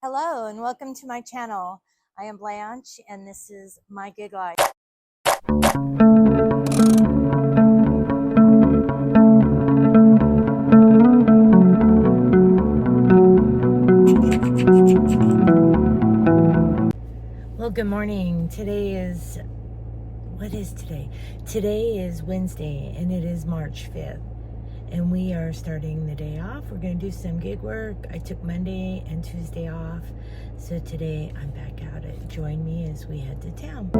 Hello and welcome to my channel. I am Blanche and this is my gig life. Well, good morning. What is today? Today is Wednesday and it is March 5th. And we are starting the day off. We're going to do some gig work. I took Monday and Tuesday off. So today I'm back at it. Join me as we head to town.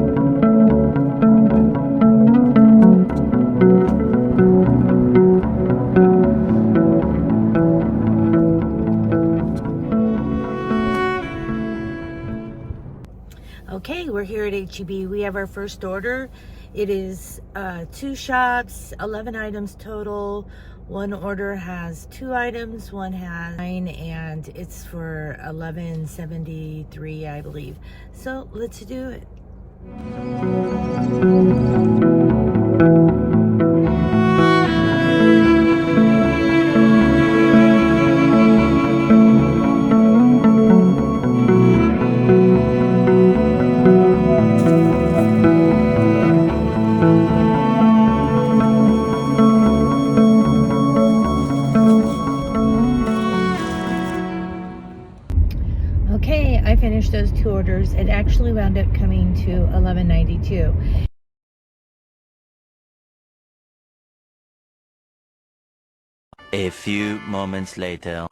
Okay, we're here at HEB. We have our first order. It is 2 shops, 11 items total. One order has 2 items, one has 9, and it's for $11.73, I believe. So let's do it. Okay, I finished those 2 orders. It actually wound up coming to $11.92. A few moments later.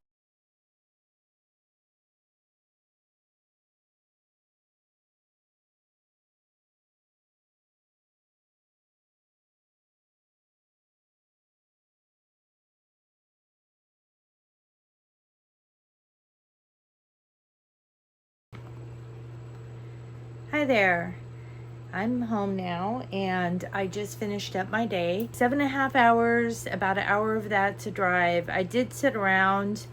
Hi there. I'm home now and I just finished up my day. 7.5 hours, about an hour of that to drive. I did sit around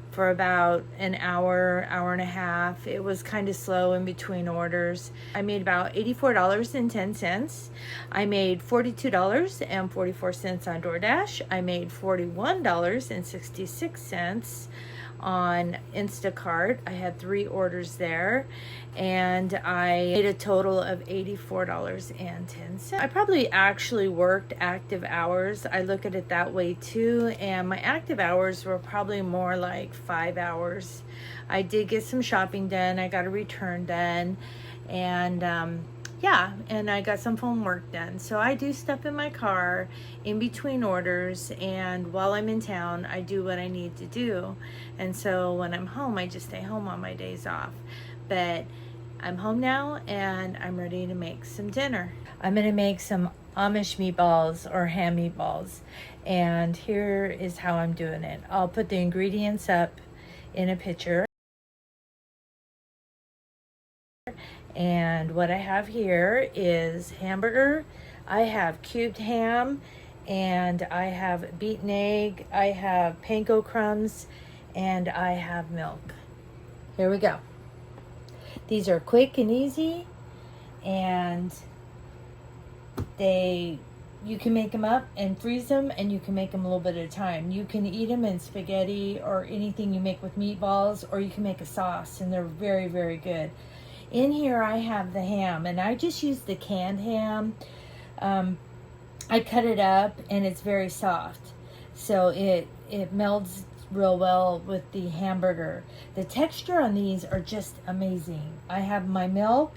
for about an hour, hour and a half. It was kind of slow in between orders. I made about $84.10. I made $42.44 on DoorDash. I made $41.66 on Instacart. I had 3 orders there and I made a total of $84.10. I probably actually worked active hours. I look at it that way too, and my active hours were probably more like 5 hours. I did get some shopping done. I got a return done, and yeah, and I got some phone work done. So I do stuff in my car in between orders, and while I'm in town, I do what I need to do. And so when I'm home, I just stay home on my days off. But I'm home now, and I'm ready to make some dinner. I'm gonna make some Amish meatballs or ham meatballs. And here is how I'm doing it. I'll put the ingredients up in a picture. And what I have here is hamburger, I have cubed ham, and I have beaten egg, I have panko crumbs, and I have milk. Here we go. These are quick and easy, and you can make them up and freeze them, and you can make them a little bit at a time. You can eat them in spaghetti or anything you make with meatballs, or you can make a sauce, and they're very, very good. In here I have the ham, and I just use the canned ham. I cut it up and it's very soft, so it melds real well with the hamburger. The texture on these are just amazing. I have my milk,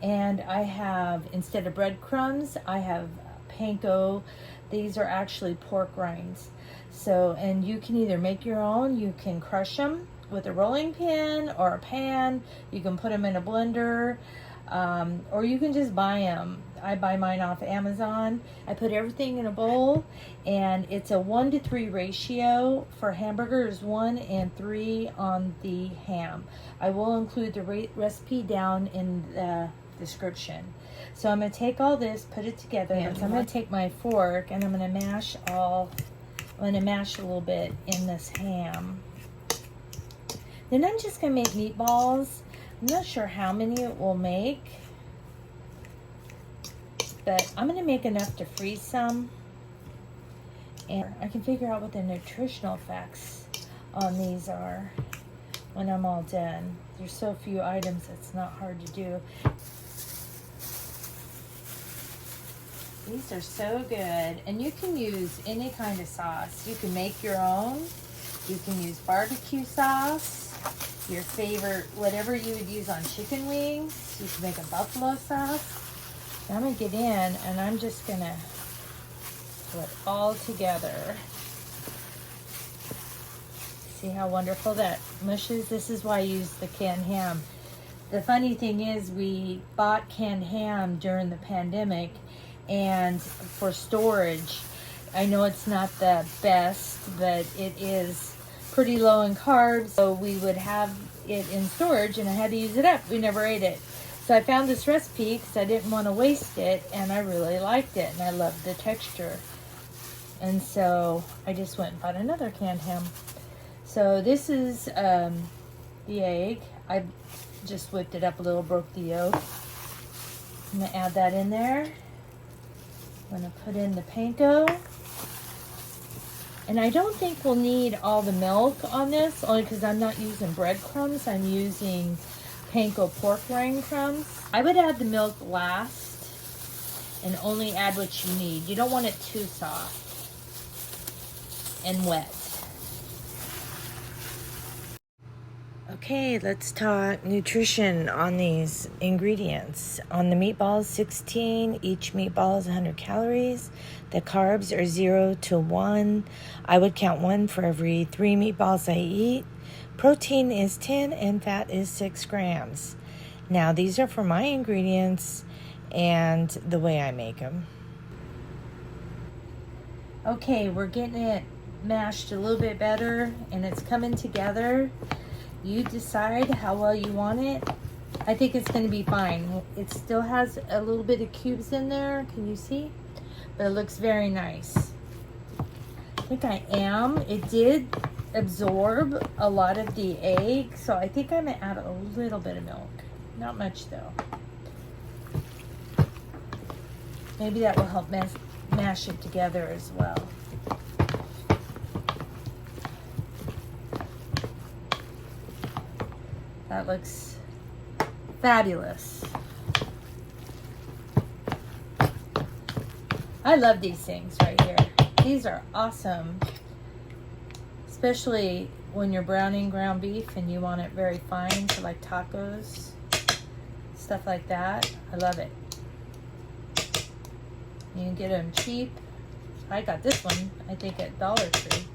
and I have, instead of breadcrumbs, I have panko. These are actually pork rinds. So, and you can either make your own, you can crush them with a rolling pin or a pan, you can put them in a blender, or you can just buy them. I buy mine off Amazon. I put everything in a bowl, and it's a 1-to-3 ratio for hamburgers, 1 and 3 on the ham. I will include the recipe down in the description. So I'm going to take all this, put it together, and so I'm going to take my fork and I'm going to mash a little bit in this ham. Then I'm just going to make meatballs. I'm not sure how many it will make, but I'm going to make enough to freeze some. And I can figure out what the nutritional effects on these are. when I'm all done. There's so few items, it's not hard to do. These are so good, and you can use any kind of sauce. You can make your own. You can use barbecue sauce, your favorite, whatever you would use on chicken wings. You can make a buffalo sauce. Now I'm gonna get in, and I'm just gonna put it all together. See how wonderful that mushes? This is why I use the canned ham. The funny thing is, we bought canned ham during the pandemic, and for storage. I know it's not the best, but it is pretty low in carbs, so we would have it in storage, and I had to use it up. We never ate it. So I found this recipe because I didn't want to waste it, and I really liked it, and I loved the texture. And so I just went and bought another canned ham. So this is the egg. I just whipped it up a little, broke the yolk. I'm gonna add that in there. I'm gonna put in the panko. And I don't think we'll need all the milk on this, only because I'm not using breadcrumbs. I'm using panko pork rind crumbs. I would add the milk last and only add what you need. You don't want it too soft and wet. Okay, let's talk nutrition on these ingredients. On the meatballs, 16. Each meatball is 100 calories. The carbs are 0 to 1. I would count 1 for every 3 meatballs I eat. Protein is 10 and fat is 6 grams. Now, these are for my ingredients and the way I make them. Okay, we're getting it mashed a little bit better, and it's coming together. You decide how well you want it. I think it's going to be fine. It still has a little bit of cubes in there. Can you see? But it looks very nice. I think I am. It did absorb a lot of the egg, so I think I'm going to add a little bit of milk. Not much, though. Maybe that will help mash it together as well. That looks fabulous. I love these things right here. These are awesome. Especially when you're browning ground beef and you want it very fine for like tacos, stuff like that. I love it. You can get them cheap. I got this one, I think, at Dollar Tree.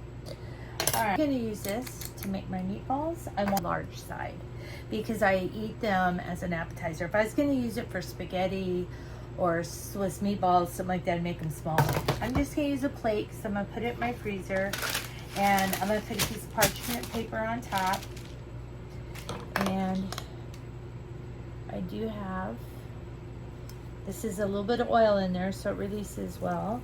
All right, I'm gonna use this to make my meatballs. I want a large side because I eat them as an appetizer. If I was gonna use it for spaghetti or Swiss meatballs, something like that, I'd make them smaller. I'm just gonna use a plate because I'm gonna put it in my freezer, and I'm gonna put a piece of parchment paper on top. And I do have, this is a little bit of oil in there so it releases well.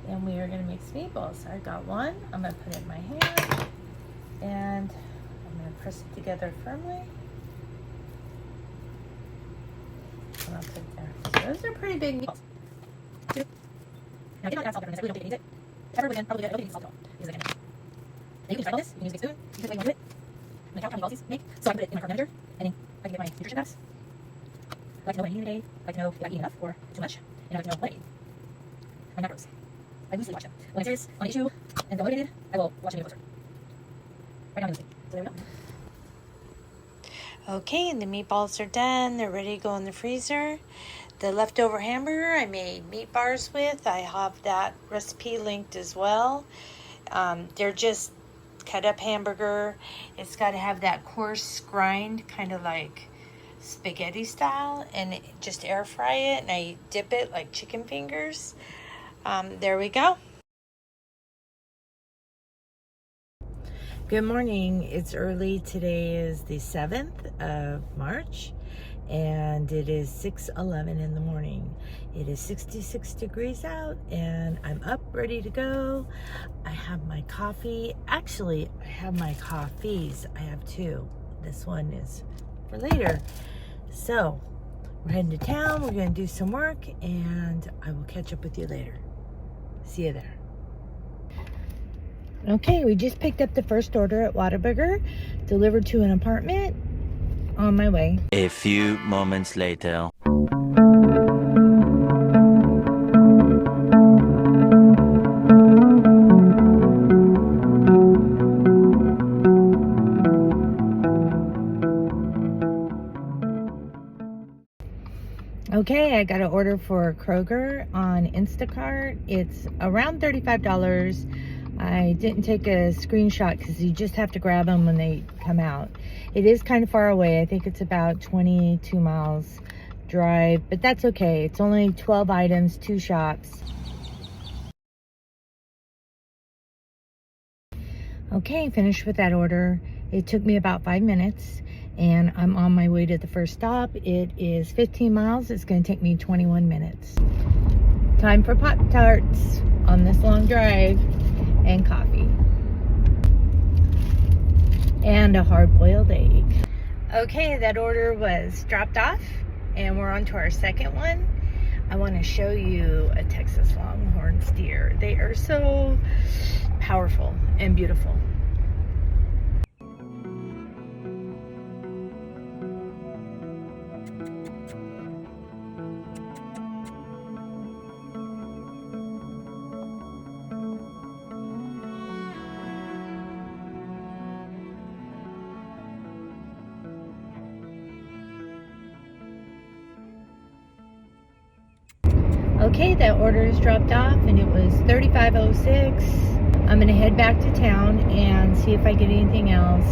And we are gonna make some meatballs. So I got one, I'm gonna put it in my hand, and I'm gonna press it together firmly. And I'll put it there. So those are pretty big meatballs. Now I did not add salt pepper in this, I really don't think it needs it. Pepper would probably nobody needs salt at all, because I can. Now you can try all this, you can use a big spoon, you can put what you want to it. I'm gonna count how many balls these make, so I can put it in my vinegar, and then I can get my nutrition cups. I like to know what I need in a day, I like to know if I eat enough or too much, and I like to know what I eat. My macros. I loosely watch them. When I'm serious on an issue and feel motivated, I will watch them even closer. Right now I'm loosely. So there we go. Okay, and the meatballs are done. They're ready to go in the freezer. The leftover hamburger I made meat bars with. I have that recipe linked as well. They're just cut up hamburger. It's got to have that coarse grind, kind of like spaghetti style, and just air fry it, and I dip it like chicken fingers. There we go. Good morning. It's early. Today is the 7th of March, and it is 6:11 in the morning. It is 66 degrees out, and I'm up ready to go. I have my coffee. Actually, I have my coffees. I have two. This one is for later. So we're heading to town. We're going to do some work, and I will catch up with you later. See you there. Okay, we just picked up the first order at Whataburger, delivered to an apartment. On my way. A few moments later. Okay, I got an order for Kroger on Instacart. It's around $35. I didn't take a screenshot because you just have to grab them when they come out. It is kind of far away. I think it's about 22 miles drive, but that's okay. It's only 12 items, 2 shops. Okay, finished with that order. It took me about 5 minutes and I'm on my way to the first stop. It is 15 miles. It's going to take me 21 minutes. Time for Pop-Tarts on this long drive and coffee. And a hard-boiled egg. Okay, that order was dropped off and we're on to our second one. I want to show you a Texas Longhorn steer. They are so powerful and beautiful. Okay, that order is dropped off and it was $35.06. I'm gonna head back to town and see if I get anything else.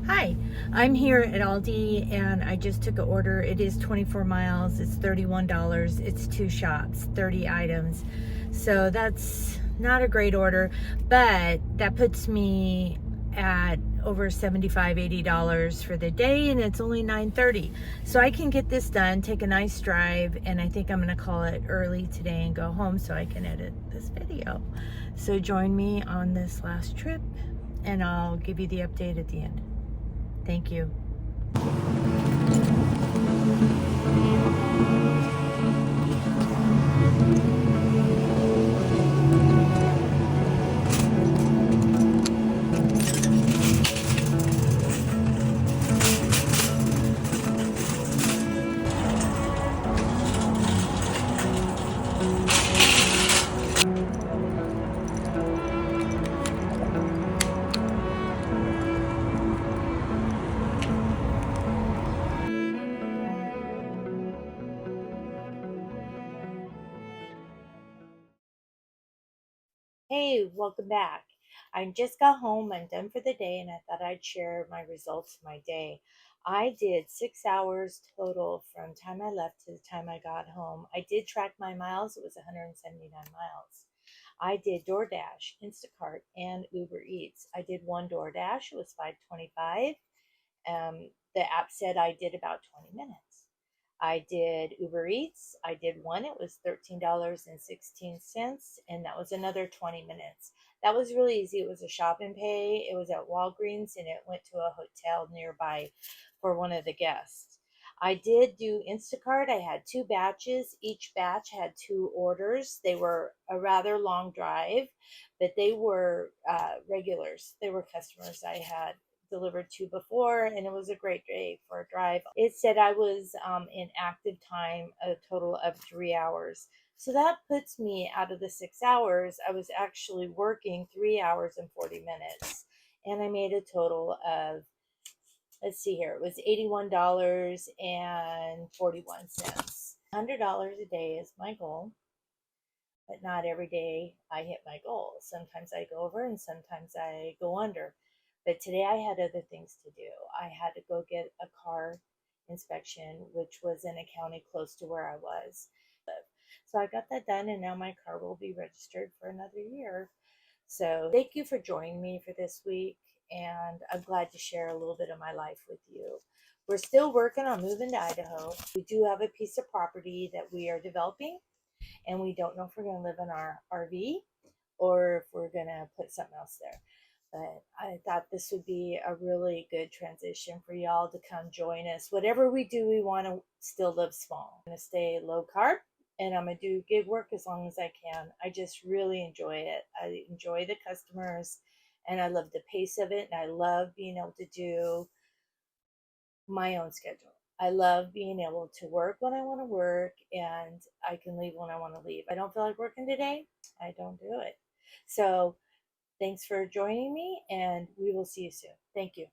Hi, I'm here at Aldi and I just took an order. It is 24 miles, it's $31, it's 2 shops, 30 items. So that's not a great order, but that puts me at over $75-80 for the day and it's only 9:30. So I can get this done, take a nice drive, and I think I'm gonna call it early today and go home so I can edit this video. So join me on this last trip and I'll give you the update at the end. Thank you. Hey, welcome back. I just got home. I'm done for the day, and I thought I'd share my results of my day. I did 6 hours total from time I left to the time I got home. I did track my miles. It was 179 miles. I did DoorDash, Instacart, and Uber Eats. I did one DoorDash. It was 525. The app said I did about 20 minutes. I did Uber Eats. I did one. It was $13.16, and that was another 20 minutes. That was really easy. It was a shop and pay. It was at Walgreens, and it went to a hotel nearby for one of the guests. I did do Instacart. I had 2 batches. Each batch had 2 orders. They were a rather long drive, but they were regulars. They were customers I had delivered to before, and it was a great day for a drive. It said I was in active time a total of 3 hours. So that puts me out of the 6 hours. I was actually working 3 hours and 40 minutes. And I made a total of, let's see here, it was $81.41. $100 a day is my goal, but not every day I hit my goal. Sometimes I go over and sometimes I go under. But today I had other things to do. I had to go get a car inspection, which was in a county close to where I was. So I got that done, and now my car will be registered for another year. So thank you for joining me for this week, and I'm glad to share a little bit of my life with you. We're still working on moving to Idaho. We do have a piece of property that we are developing, and we don't know if we're going to live in our RV or if we're going to put something else there. But I thought this would be a really good transition for y'all to come join us. Whatever we do, we want to still live small. I'm going to stay low carb and I'm going to do gig work as long as I can. I just really enjoy it. I enjoy the customers and I love the pace of it. And I love being able to do my own schedule. I love being able to work when I want to work and I can leave when I want to leave. I don't feel like working today, I don't do it. So thanks for joining me, and we will see you soon. Thank you.